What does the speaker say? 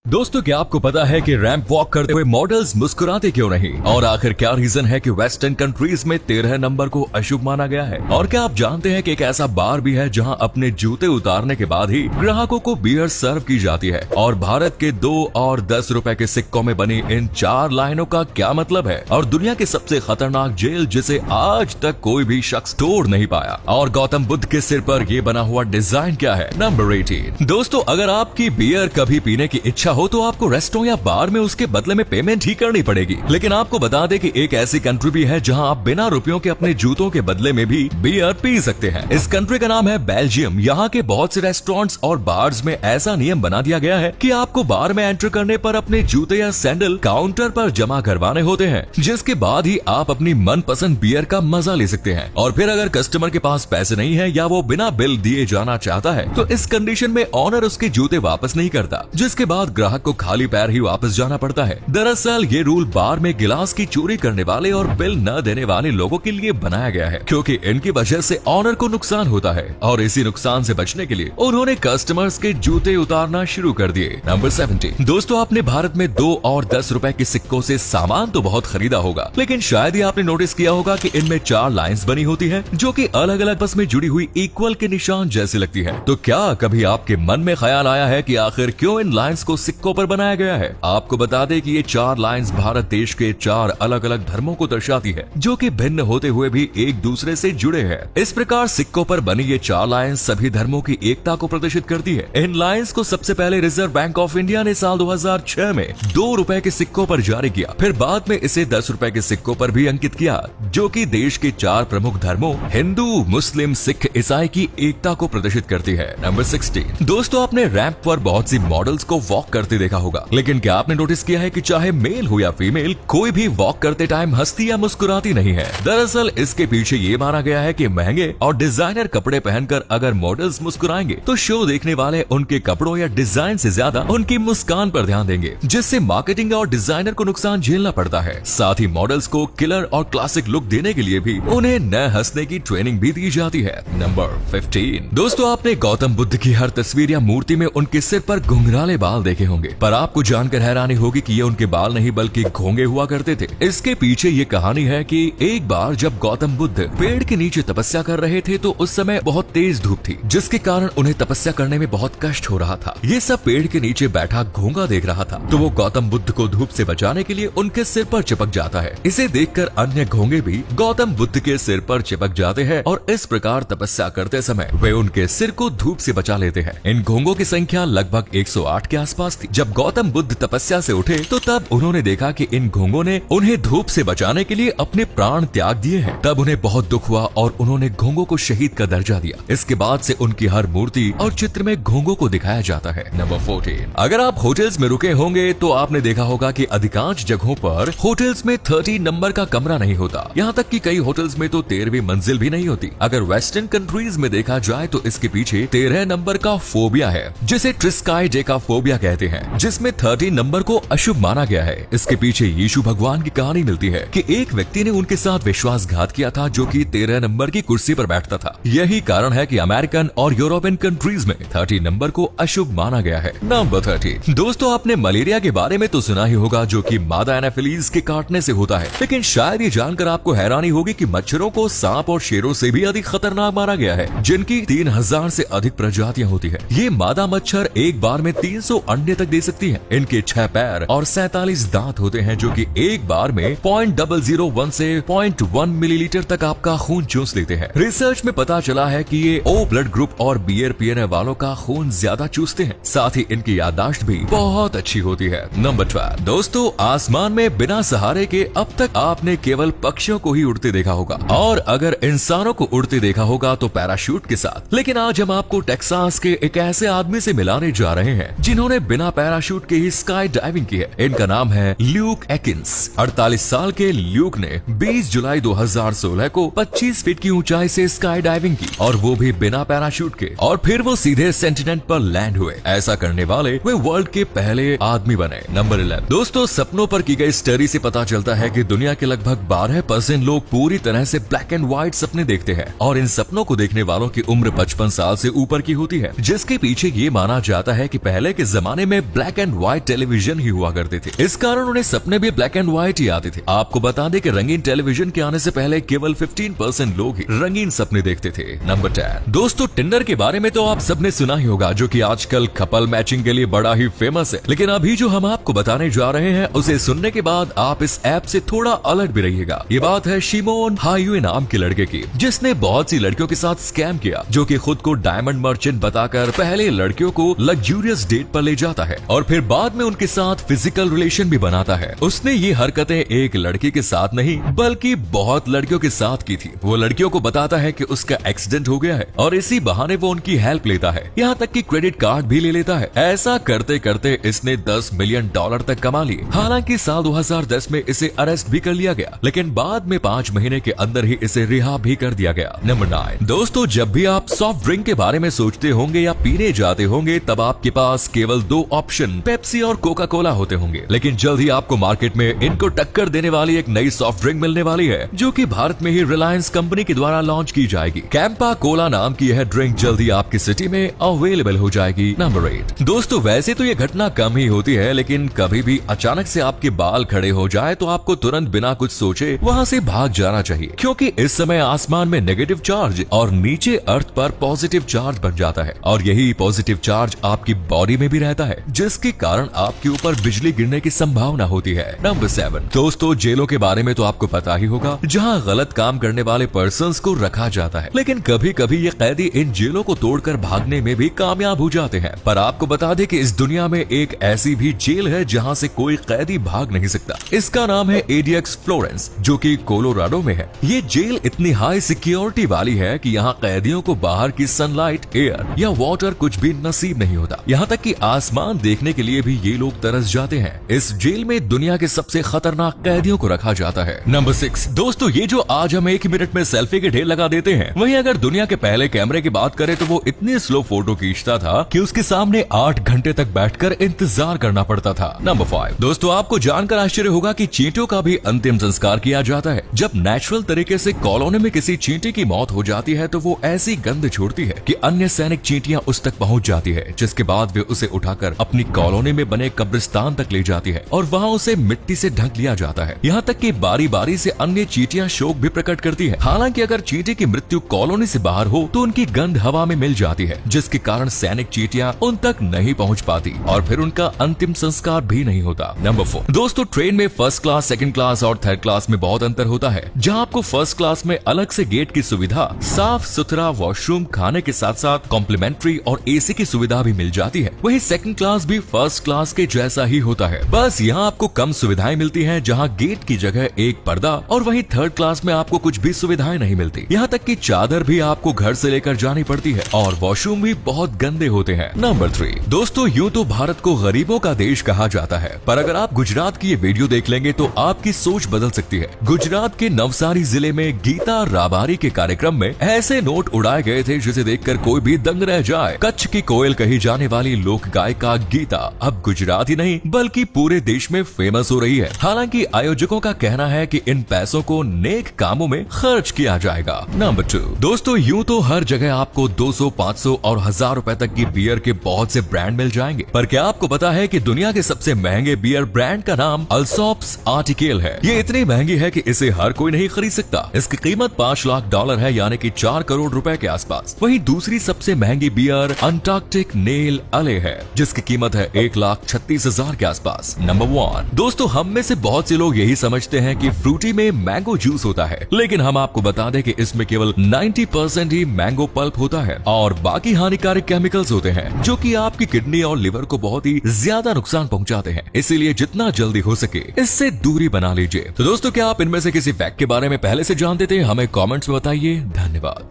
दोस्तों, क्या आपको पता है कि रैंप वॉक करते हुए मॉडल्स मुस्कुराते क्यों नहीं? और आखिर क्या रीजन है कि वेस्टर्न कंट्रीज में 13 नंबर को अशुभ माना गया है? और क्या आप जानते हैं कि एक ऐसा बार भी है जहां अपने जूते उतारने के बाद ही ग्राहकों को बियर सर्व की जाती है? और भारत के 2 और 10 रुपए के सिक्कों में बनी इन 4 लाइनों का क्या मतलब है? और दुनिया की सबसे खतरनाक जेल जिसे आज तक कोई भी शख्स तोड़ नहीं पाया, और गौतम बुद्ध के सिर पर ये बना हुआ डिजाइन क्या है? नंबर 18। दोस्तों, अगर आपकी बियर कभी पीने की इच्छा हो तो आपको रेस्टोरेंट या बार में उसके बदले में पेमेंट ही करनी पड़ेगी। लेकिन आपको बता दें कि एक ऐसी कंट्री भी है जहां आप बिना रुपयों के अपने जूतों के बदले में भी बियर पी सकते हैं। इस कंट्री का नाम है बेल्जियम। यहाँ के बहुत से रेस्टोरेंट्स और बार्स में ऐसा नियम बना दिया गया है कि आपको बार में एंटर करने पर अपने जूते या सैंडल काउंटर पर जमा करवाने होते हैं, जिसके बाद ही आप अपनी मनपसंद बियर का मजा ले सकते हैं। और फिर अगर कस्टमर के पास पैसे नहीं है या वो बिना बिल दिए जाना चाहता है तो इस कंडीशन में ऑनर उसके जूते वापस नहीं करता, जिसके बाद ग्राहक को खाली पैर ही वापस जाना पड़ता है। दरअसल ये रूल बार में गिलास की चोरी करने वाले और बिल न देने वाले लोगों के लिए बनाया गया है, क्योंकि इनकी वजह से ऑनर को नुकसान होता है। और इसी नुकसान से बचने के लिए उन्होंने कस्टमर्स के जूते उतारना शुरू कर दिए। नंबर 17। दोस्तों, आपने भारत में 2 और 10 रुपए के सिक्कों से सामान तो बहुत खरीदा होगा, लेकिन शायद ही आपने नोटिस किया होगा कि इनमें 4 लाइंस बनी होती है जो कि अलग अलग आपस में जुड़ी हुई इक्वल के निशान जैसी लगती है। तो क्या कभी आपके मन में ख्याल आया है कि आखिर क्यों इन लाइंस को सिक्कों पर बनाया गया है? आपको बता दें कि ये 4 लाइंस भारत देश के 4 अलग अलग धर्मों को दर्शाती है, जो कि भिन्न होते हुए भी एक दूसरे से जुड़े हैं। इस प्रकार सिक्कों पर बनी ये 4 लाइंस सभी धर्मों की एकता को प्रदर्शित करती है। इन लाइंस को सबसे पहले रिजर्व बैंक ऑफ इंडिया ने साल 2006 में 2 रुपए के सिक्कों पर जारी किया। फिर बाद में इसे 10 रुपए के सिक्कों पर भी अंकित किया, जो कि देश के 4 प्रमुख धर्मों हिंदू, मुस्लिम, सिख, ईसाई की एकता को प्रदर्शित करती है। नंबर 16। दोस्तों, आपने रैंप पर बहुत सी मॉडल्स को वॉक करते देखा होगा, लेकिन क्या आपने नोटिस किया है कि चाहे मेल हो या फीमेल, कोई भी वॉक करते टाइम हंसती या मुस्कुराती नहीं है? दरअसल इसके पीछे ये माना गया है कि महंगे और डिजाइनर कपड़े पहनकर अगर मॉडल्स मुस्कुराएंगे तो शो देखने वाले उनके कपड़ों या डिजाइन से ज्यादा उनकी मुस्कान पर ध्यान देंगे, जिससे मार्केटिंग और डिजाइनर को नुकसान झेलना पड़ता है। साथ ही मॉडल्स को किलर और क्लासिक लुक देने के लिए भी उन्हें न हंसने की ट्रेनिंग भी दी जाती है। नंबर 15। दोस्तों, आपने गौतम बुद्ध की हर तस्वीर या मूर्ति में उनके सिर पर घुंघराले बाल देखे होंगे, पर आपको जानकर हैरानी होगी कि ये उनके बाल नहीं बल्कि घोंगे हुआ करते थे। इसके पीछे ये कहानी है कि एक बार जब गौतम बुद्ध पेड़ के नीचे तपस्या कर रहे थे तो उस समय बहुत तेज धूप थी, जिसके कारण उन्हें तपस्या करने में बहुत कष्ट हो रहा था। ये सब पेड़ के नीचे बैठा घोंगा देख रहा था, तो वो गौतम बुद्ध को धूप से बचाने के लिए उनके सिर पर चिपक जाता है। इसे देखकर अन्य घोंगे भी गौतम बुद्ध के सिर पर चिपक जाते हैं और इस प्रकार तपस्या करते समय वे उनके सिर को धूप से बचा लेते हैं। इन घोंगों की संख्या लगभग 108 के आसपास थी। जब गौतम बुद्ध तपस्या से उठे तो तब उन्होंने देखा कि इन घोंगों ने उन्हें धूप से बचाने के लिए अपने प्राण त्याग दिए हैं। तब उन्हें बहुत दुख हुआ और उन्होंने घोंगों को शहीद का दर्जा दिया। इसके बाद से उनकी हर मूर्ति और चित्र में घोंगों को दिखाया जाता है। नंबर 14। अगर आप होटल्स में रुके होंगे तो आपने देखा होगा कि अधिकांश जगहों पर होटल्स में 30 नंबर का कमरा नहीं होता। यहाँ तक कि कई होटल्स में तो 13वीं मंजिल भी नहीं होती। अगर वेस्टर्न कंट्रीज में देखा जाए तो इसके पीछे 13 नंबर का फोबिया है, जिसे ट्रिस्काइडेकाफोबिया कहते हैं, जिसमें 13 नंबर को अशुभ माना गया है। इसके पीछे यीशु भगवान की कहानी मिलती है कि एक व्यक्ति ने उनके साथ विश्वासघात किया था, जो कि 13 नंबर की कुर्सी पर बैठता था। यही कारण है कि अमेरिकन और यूरोपियन कंट्रीज में 30 नंबर को अशुभ माना गया है। नंबर 30। दोस्तों, आपने मलेरिया के बारे में तो सुना ही होगा, जो कि मादा एनाफिलीज के काटने से होता है, लेकिन शायद ये जानकर आपको हैरानी होगी कि मच्छरों को सांप और शेरों से भी अधिक खतरनाक माना गया है, जिनकी 3000 से अधिक प्रजातियां होती है। ये मादा मच्छर एक बार में 300 अंडे तक दे सकती है। इनके 6 पैर और 47 दांत होते हैं, जो कि एक बार में 0.001 से 0.1 मिलीलीटर तक आपका खून चूस लेते हैं। रिसर्च में पता चला है कि ये ओ ब्लड ग्रुप और बियर पीने वालों का खून ज्यादा चूसते हैं। साथ ही इनकी याददाश्त भी बहुत अच्छी होती है। नंबर 12। दोस्तों, आसमान में बिना सहारे के अब तक आपने केवल पक्षियों को ही उड़ते देखा होगा, और अगर इंसानों को उड़ते देखा होगा तो पैराशूट के साथ। लेकिन आज हम आपको टेक्सास के एक ऐसे आदमी से मिलाने जा रहे हैं जिन्होंने बिना पैराशूट के ही स्काई डाइविंग की है। इनका नाम है ल्यूक एकिंस। 48 साल के ल्यूक ने 20 जुलाई 2016 को 25 फीट की ऊंचाई से स्काई डाइविंग की, और वो भी बिना पैराशूट के, और फिर वो सीधे सेंटिनेंट पर लैंड हुए। ऐसा करने वाले वे वर्ल्ड के पहले आदमी बने। नंबर 11। दोस्तों, सपनों पर की गई स्टडी से पता चलता है कि दुनिया के लगभग 12% लोग पूरी तरह से ब्लैक एंड व्हाइट सपने देखते हैं, और इन सपनों को देखने वालों की उम्र 55 साल से ऊपर की होती है, जिसके पीछे ये माना जाता है कि पहले के जमाने में ब्लैक एंड व्हाइट टेलीविजन ही हुआ करते थे। इस कारण उन्हें सपने भी ब्लैक एंड व्हाइट ही आते थे। आपको बता दें कि रंगीन टेलीविजन के आने से पहले केवल 15% लोग ही रंगीन सपने देखते थे। नंबर 10 दोस्तों, टिंडर के बारे में तो आप सबने सुना ही होगा, जो कि आजकल कपल मैचिंग के लिए बड़ा ही फेमस है। लेकिन अभी जो हम आपको बताने जा रहे हैं उसे सुनने के बाद आप इस ऐप से थोड़ा अलर्ट भी रहिएगा। ये बात है शिमोन हायुए नाम के लड़के की, जिसने बहुत सी लड़कियों के साथ स्कैम किया, जो कि खुद को डायमंड मर्चेंट बताकर पहले लड़कियों को लग्जूरियस डेट पर ले जाता है और फिर बाद में उनके साथ फिजिकल रिलेशन भी बनाता है। उसने ये हरकतें एक लड़की के साथ नहीं बल्कि बहुत लड़कियों के साथ की थी। वो लड़कियों को बताता है कि उसका एक्सीडेंट हो गया है और इसी बहाने वो उनकी हेल्प लेता है, यहाँ तक कि क्रेडिट कार्ड भी ले लेता है। ऐसा करते करते इसने $10 मिलियन तक कमा लिए। हालांकि साल 2010 में इसे अरेस्ट भी कर लिया गया, लेकिन बाद में 5 महीने के अंदर ही इसे रिहा भी कर दिया गया। नंबर 9 दोस्तों, जब भी आप सॉफ्ट ड्रिंक के बारे में सोचते होंगे या पीने जाते होंगे, तब आपके पास केवल 2 ऑप्शन पेप्सी और कोका कोला होते होंगे। लेकिन जल्द ही आपको मार्केट में इनको टक्कर देने वाली एक नई सॉफ्ट ड्रिंक मिलने वाली है, जो कि भारत में ही रिलायंस कंपनी के द्वारा लॉन्च की जाएगी। कैंपा कोला नाम की यह ड्रिंक जल्द ही आपकी सिटी में अवेलेबल हो जाएगी। नंबर 8 दोस्तों, वैसे तो ये घटना कम ही होती है, लेकिन कभी भी अचानक से आपके बाल खड़े हो जाए तो आपको तुरंत बिना कुछ सोचे वहाँ से भाग जाना चाहिए, क्योंकि इस समय आसमान में नेगेटिव चार्ज और नीचे अर्थ पर पॉजिटिव चार्ज बन जाता है और यही पॉजिटिव चार्ज आपकी बॉडी में भी रहता है, जिसके कारण आपके ऊपर बिजली गिरने की संभावना होती है। नंबर 7 दोस्तों, जेलों के बारे में तो आपको पता ही होगा, जहाँ गलत काम करने वाले पर्संस को रखा जाता है, लेकिन कभी कभी ये कैदी इन जेलों को तोड़कर भागने में भी कामयाब हो जाते हैं। पर आपको बता दें कि इस दुनिया में एक ऐसी भी जेल है जहाँ से कोई कैदी भाग नहीं सकता। इसका नाम है ADX फ्लोरेंस, जो कि कोलोराडो में है। ये जेल इतनी हाई सिक्योरिटी वाली है कि यहाँ कैदियों को बाहर की सनलाइट, एयर या वाटर कुछ भी नसीब नहीं होता। यहाँ तक कि आसमान देखने के लिए भी ये लोग तरस जाते हैं। इस जेल में दुनिया के सबसे खतरनाक कैदियों को रखा जाता है। नंबर 6 दोस्तों, ये जो आज हम 1 मिनट में सेल्फी के ढेर लगा देते हैं, वहीं अगर दुनिया के पहले कैमरे की बात करें तो वो इतनी स्लो फोटो खींचता था कि उसके सामने 8 घंटे तक बैठकर इंतजार करना पड़ता था। नंबर 5 दोस्तों, आपको जानकर आश्चर्य होगा कि चींटियों का भी अंतिम संस्कार किया जाता है। जब नेचुरल तरीके से कॉलोनी में किसी चींटी की मौत हो जाती है तो वो ऐसी गंध छोड़ती है कि अन्य सैनिक चींटियां उस तक पहुंच जाती है, जिसके बाद वे उसे उठाकर अपनी कॉलोनी में बने कब्रिस्तान तक ले जाती है और वहां उसे मिट्टी से ढक लिया जाता है। यहाँ तक कि बारी बारी से अन्य चींटियां शोक भी प्रकट करती है। हालांकि अगर चींटी की मृत्यु कॉलोनी से बाहर हो तो उनकी गंध हवा में मिल जाती है, जिसके कारण सैनिक चींटियां उन तक नहीं पहुंच पाती और फिर उनका अंतिम संस्कार भी नहीं होता। नंबर 4 दोस्तों, ट्रेन में फर्स्ट क्लास, सेकंड क्लास और थर्ड क्लास में बहुत अंतर होता है। जहां आपको फर्स्ट क्लास में अलग से गेट की सुविधा, साफ सुथरा वॉशरूम, खाने के साथ साथ कॉम्प्लीमेंट्री और AC की सुविधा भी मिल जाती है, वहीं सेकंड क्लास भी फर्स्ट क्लास के जैसा ही होता है। बस यहाँ आपको कम सुविधाएं मिलती हैं, जहाँ गेट की जगह एक पर्दा, और वहीं थर्ड क्लास में आपको कुछ भी सुविधाएं नहीं मिलती। यहाँ तक कि चादर भी आपको घर से लेकर जानी पड़ती है और वॉशरूम भी बहुत गंदे होते हैं। नंबर 3 दोस्तों, यूँ तो भारत को गरीबों का देश कहा जाता है, पर अगर आप गुजरात की ये वीडियो देख लेंगे तो आपकी सोच बदल सकती है। गुजरात के नवसारी जिले में गीता राबारी के कार्यक्रम में ऐसे नोट उड़ाए गए थे जिसे देखकर कोई भी दंग रह जाए। कच्छ की कोयल कही जाने वाली लोक गायिका गीता अब गुजरात ही नहीं बल्कि पूरे देश में फेमस हो रही है। हालांकि आयोजकों का कहना है कि इन पैसों को नेक कामों में खर्च किया जाएगा। नंबर 2 दोस्तों, यूँ तो हर जगह आपको 200, 500 और 1000 रुपए तक की बियर के बहुत से ब्रांड मिल जाएंगे, पर क्या आपको पता है कि दुनिया के सबसे महंगे बियर ब्रांड का नाम अल्सोप्स आर्टिकेल है। ये इतनी महंगी है कि इसे हर कोई नहीं खरीद सकता। इसकी कीमत $5 लाख है, यानी कि 4 करोड़ रुपए के आसपास। वहीं दूसरी सबसे महंगी बियर अंटार्कटिक नेल अले है, जिसकी कीमत है 1,36,000 के आसपास। नंबर 1 दोस्तों, हम में से बहुत से लोग यही समझते हैं कि फ्रूटी में मैंगो जूस होता है, लेकिन हम आपको बता दें कि इसमें केवल 90% ही मैंगो पल्प होता है और बाकी हानिकारक केमिकल्स होते हैं, जो कि आपकी किडनी और लिवर को बहुत ही ज्यादा नुकसान पहुंचाते हैं। इसीलिए जितना जल्दी हो सके इससे दूरी बना लीजिए। तो दोस्तों, क्या आप इनमें से किसी फैक्ट के बारे में पहले से जानते थे? हमें कमेंट्स में बताइए। धन्यवाद।